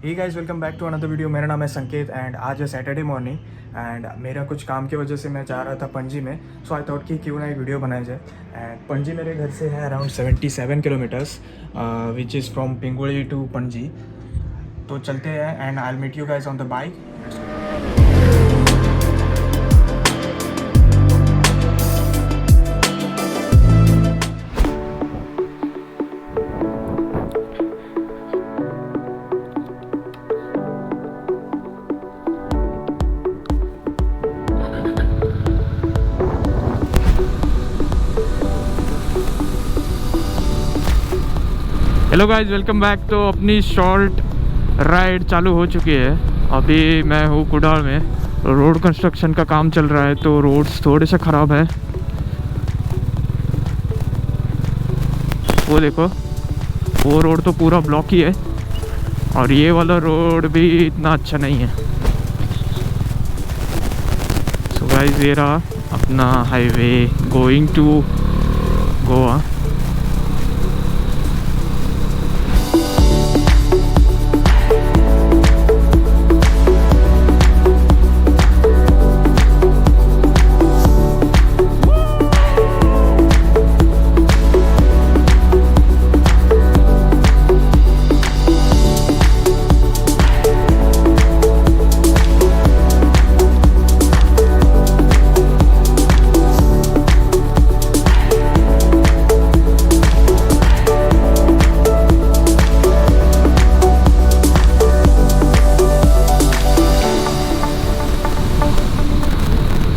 Hey guys, welcome back to another video. मेरा नाम है संकेत एंड आज है सैटरडे मॉर्निंग एंड मेरा कुछ काम की वजह से मैं जा रहा था पणजी में। सो आई थॉट कि क्यों ना एक वीडियो बनाया जाए। एंड पणजी मेरे घर से है around 77 kilometres which is from Pingudi to Panaji. तो चलते हैं and I will meet you guys on the bike. Hello guys, welcome back. तो अपनी शॉर्ट राइड चालू हो चुकी है। अभी मैं हूँ कुडाल में। रोड कंस्ट्रक्शन का काम चल रहा है तो रोड्स थोड़े से ख़राब है। वो देखो, वो रोड तो पूरा ब्लॉक ही है और ये वाला रोड भी इतना अच्छा नहीं है। सो गाइस, ये रहा अपना highway going to Goa.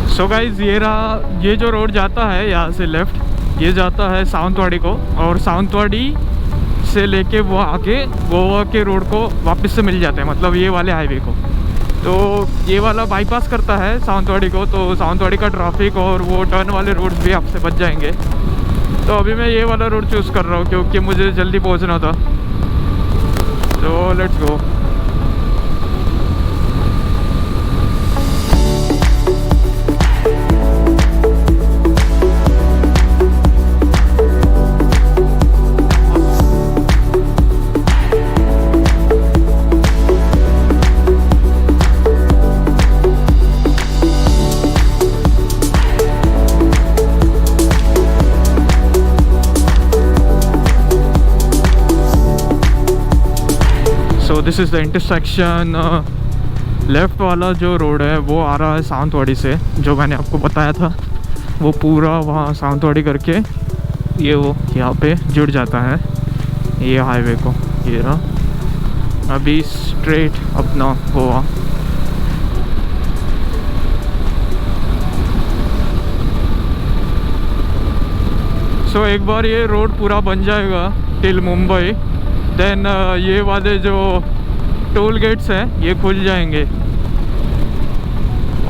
So guys, ये जो रोड जाता है यहाँ से लेफ़्ट, ये जाता है सावंतवाड़ी को और सावंतवाड़ी से लेके वो आके गोवा के रोड को वापस से मिल जाते हैं, मतलब ये वाले हाईवे को। तो ये वाला बाईपास करता है सावंतवाड़ी को, तो सावंतवाड़ी का ट्रैफिक और वो टर्न वाले रोड्स भी आपसे बच जाएंगे। तो अभी मैं ये वाला रोड चूज़ कर रहा हूँ क्योंकि मुझे जल्दी पहुँचना था। तो let's go. So this is the intersection. Left वाला जो रोड है वो आ रहा है सावंतवाड़ी से, जो मैंने आपको बताया था। वो पूरा वहाँ सावंतवाड़ी करके ये वो यहाँ पे जुड़ जाता है ये हाईवे को। ये रहा अभी स्ट्रेट अपना गोवा। सो एक बार ये रोड पूरा बन जाएगा टिल मुंबई, देन ये वाले जो टोल गेट्स हैं ये खुल जाएंगे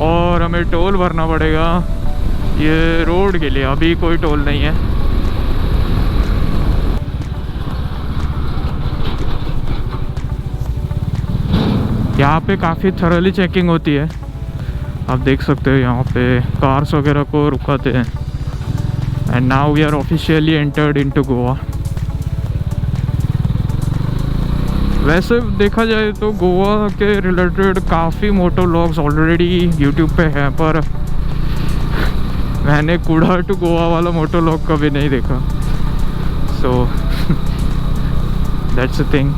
और हमें टोल भरना पड़ेगा ये रोड के लिए। अभी कोई टोल नहीं है। यहाँ पे काफ़ी थरोली चेकिंग होती है। आप देख सकते हो यहाँ पे कार्स वगैरह को रुकाते हैं। And now we are officially entered into Goa. वैसे देखा जाए तो गोवा के रिलेटेड काफ़ी मोटो व्लॉग्स ऑलरेडी यूट्यूब पे हैं, पर मैंने कुडाल टू गोवा वाला मोटो व्लॉग कभी नहीं देखा। So that's a thing.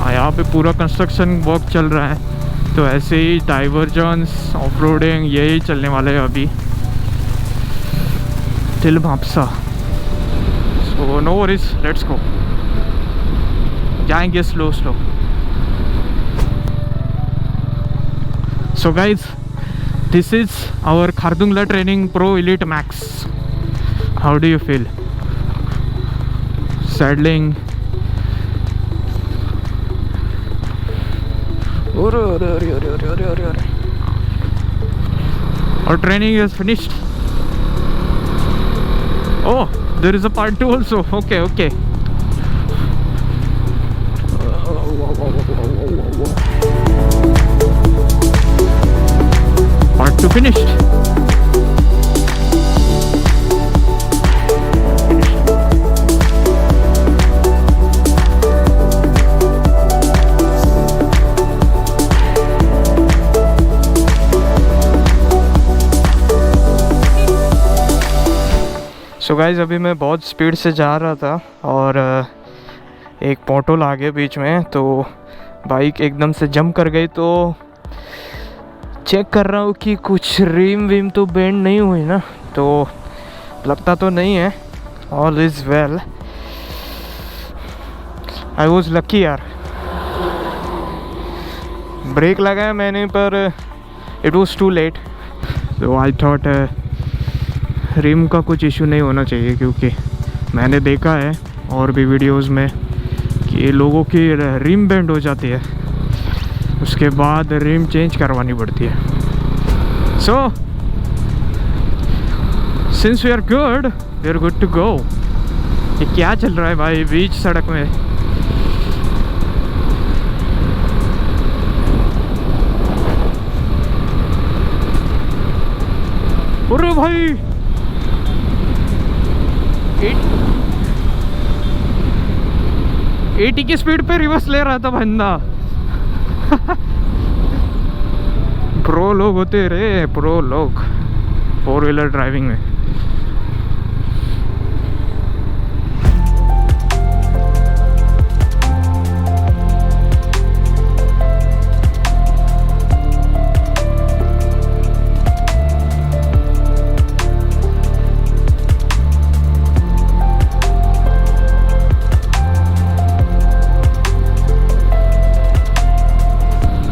यहाँ पे पूरा कंस्ट्रक्शन वर्क चल रहा है, तो ऐसे ही डाइवर्जन्स ऑफ रोडिंग यही चलने वाले हैं अभी टिल भापसा। So no worries, let's go. जाएंगे slow slow. So guys, this is our Khardungla training pro elite max. How do you feel? Saddling. Our training is finished. Oh, there is a part 2 also. Okay. Part 2 finished. So guys अभी मैं बहुत speed से जा रहा था और एक portal आ गया बीच में, तो बाइक एकदम से जंप कर गई। तो चेक कर रहा हूँ कि कुछ रिम विम तो बेंड नहीं हुई ना, तो लगता तो नहीं है। All is well. I was lucky यार, ब्रेक लगाया मैंने पर इट वॉज टू लेट। तो आई थॉट रिम का कुछ इशू नहीं होना चाहिए, क्योंकि मैंने देखा है और भी वीडियोस में कि लोगों की रिम बेंड हो जाती है, उसके बाद रिम चेंज करवानी पड़ती है। So since we are good to go. ये क्या चल रहा है भाई बीच सड़क में? अरे भाई 80 की स्पीड पे रिवर्स ले रहा था बंदा। प्रो लोग होते रे, प्रो लोग 4 व्हीलर ड्राइविंग में।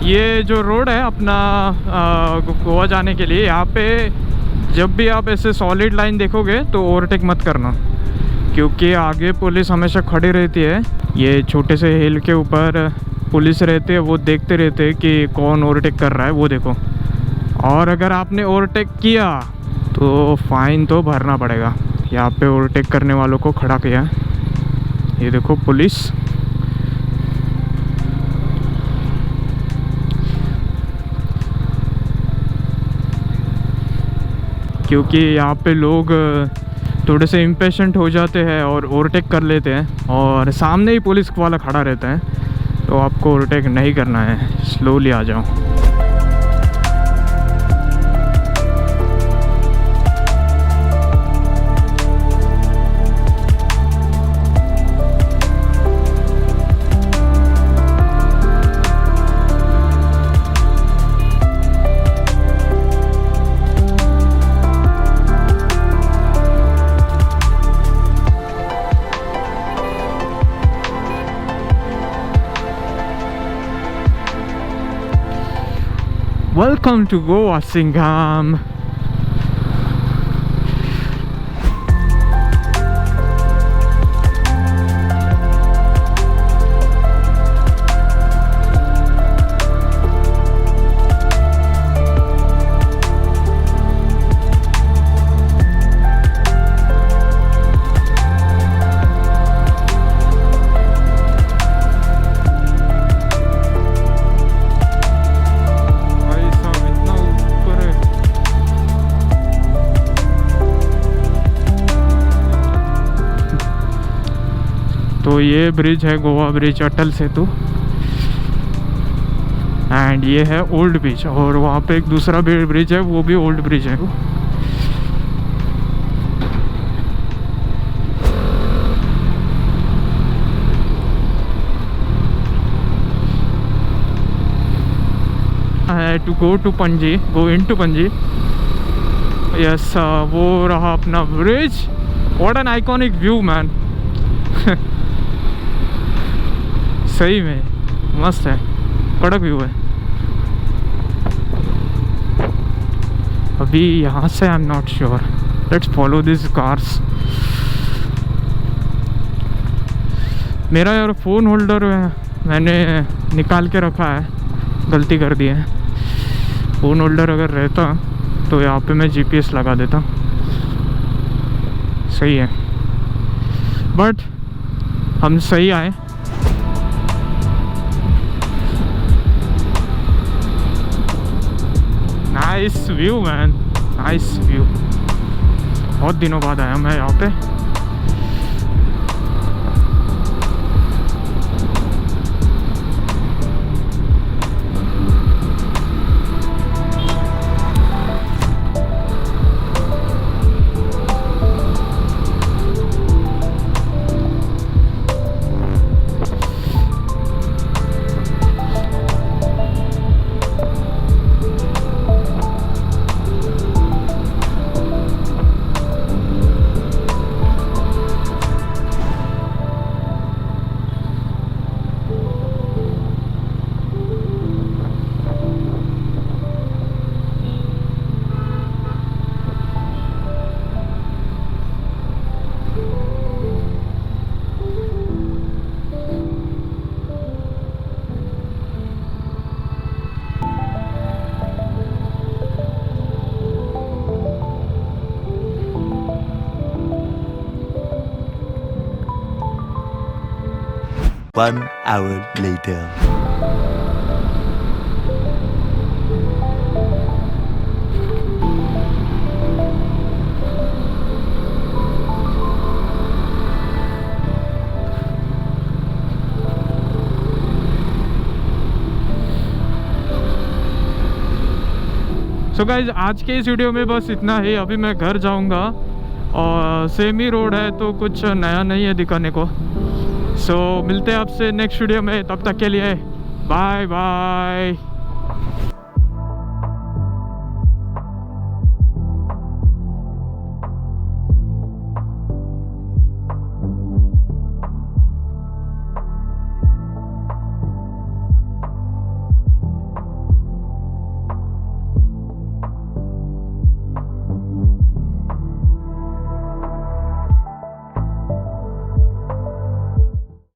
ये जो रोड है अपना गोवा जाने के लिए, यहाँ पे जब भी आप ऐसे सॉलिड लाइन देखोगे तो ओवरटेक मत करना, क्योंकि आगे पुलिस हमेशा खड़ी रहती है। ये छोटे से हिल के ऊपर पुलिस रहते हैं, वो देखते रहते हैं कि कौन ओवरटेक कर रहा है, वो देखो। और अगर आपने ओवरटेक किया तो फ़ाइन तो भरना पड़ेगा। यहाँ पे ओवरटेक करने वालों को खड़ा किया है, ये देखो पुलिस। क्योंकि यहाँ पे लोग थोड़े से इम्पेशेंट हो जाते हैं और ओवरटेक कर लेते हैं, और सामने ही पुलिस वाला खड़ा रहता है, तो आपको ओवरटेक नहीं करना है, स्लोली आ जाओ। Welcome to Goa, Singham. तो ये ब्रिज है गोवा ब्रिज, अटल सेतु, एंड ये है ओल्ड ब्रिज। और वहाँ पे एक दूसरा ब्रिज है, वो भी ओल्ड ब्रिज है। To go to Panaji, go into Panaji. Yes, वो रहा अपना bridge. What an iconic view man. सही में मस्त है, कड़क व्यू है। अभी यहाँ से I am not sure, let's follow this cars. मेरा यार फ़ोन होल्डर मैंने निकाल के रखा है, गलती कर दी है। फ़ोन होल्डर अगर रहता तो यहाँ पे मैं जीपीएस लगा देता, सही है। बट हम सही आए। Nice view man, nice view. बहुत दिनों बाद आया मैं यहाँ पे। 1 hour later. सो गाइज आज के इस वीडियो में बस इतना ही। अभी मैं घर जाऊंगा और सेम ही रोड है तो कुछ नया नहीं है दिखाने को। सो मिलते हैं आपसे नेक्स्ट वीडियो में, तब तक के लिए बाय बाय।